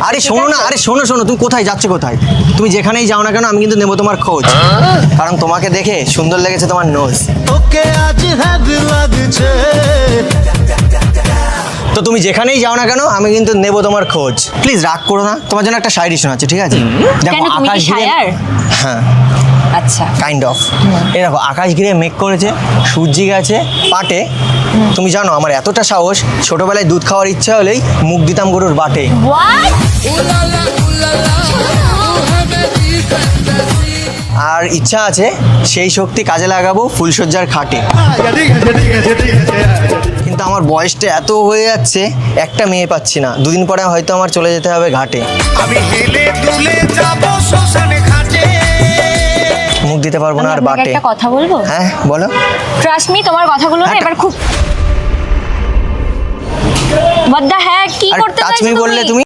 আরে শোনো না, আরে শোনো শোনো, তুমি কোথায় যাচ্ছ কোথায়? তুমি যেখানেই যাও না কেন আমি কিন্তু নেবো তোমার খোঁজ, কারণ তোমাকে দেখে সুন্দর লেগেছে তোমার নোজ। ওকে আজ হ্যাদ লাগছে। তো তুমি যেখানেই যাও না কেন আমি কিন্তু নেবো তোমার খোঁজ। প্লিজ রাগ করো না, তোমার জন্য একটা শায়রি শোনাচ্ছি, ঠিক আছে? কেন, তুমি কি শায়ার? হ্যাঁ, আচ্ছা, কাইন্ড অফ। এই দেখো আকাশ ঘিরে মেঘ করেছে, সূর্যি গেছে পাটে। তুমি জানো আমার এতটা সাহস, ছোটবেলায় দুধ খাওয়ার ইচ্ছা হলেই মুখ দিতাম গরুর বাটে। হোয়াট? আর ইচ্ছা আছে সেই শক্তি কাজে লাগাবো ফুলসজ্জার খাটে। কিন্তু আমার বয়সটা এত হয়ে যাচ্ছে, একটা মেয়ে পাচ্ছি না, দুদিন পরে হয়তো আমার চলে যেতে হবে ঘাটে। আমি হেলে দুলে যাব শ্মশানে ঘাটে। মুখ দিতে পারবো না আমি আর আপনাকে বাটে। একটা কথা বলবো? হ্যাঁ বলো। ট্রাস্ট মি, তোমার কথাগুলো না হ্যাঁ, এবার খুব বদ্দা। হ্যাঁ, কি আর করতে টাচ চাইছো মি বললে তুমি? তুমি